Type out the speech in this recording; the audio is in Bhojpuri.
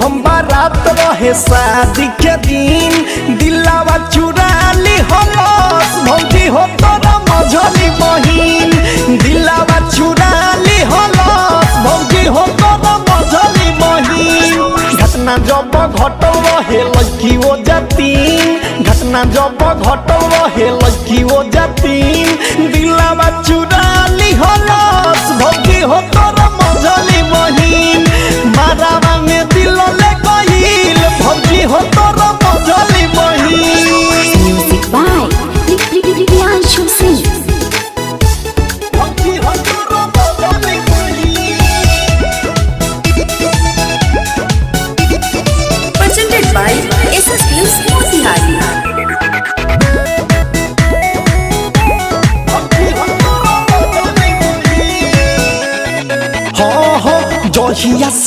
हम बारात रहे शादी के दिन दिलावा चुरा ली हलस भौजी हो तोरा मझली बहिन दिलावा चुरा ली हलस भौजी हो तोरा मझली बहिन घटना जब घटल रहे लड़की ओ जातीन घटना जब घटल रहे लड़की ओ जातीन दिलावा चुरा ली हलस भौजी हो तोरा मझली बहिन मारावा में दिल ले गइल भौजी हो तोरा मझली बहिन। Music by Priyanshu Singh. भौजी हो तोरा मझली बहिन। Presented by SS Films Motihari. हाँ हाँ जहिया से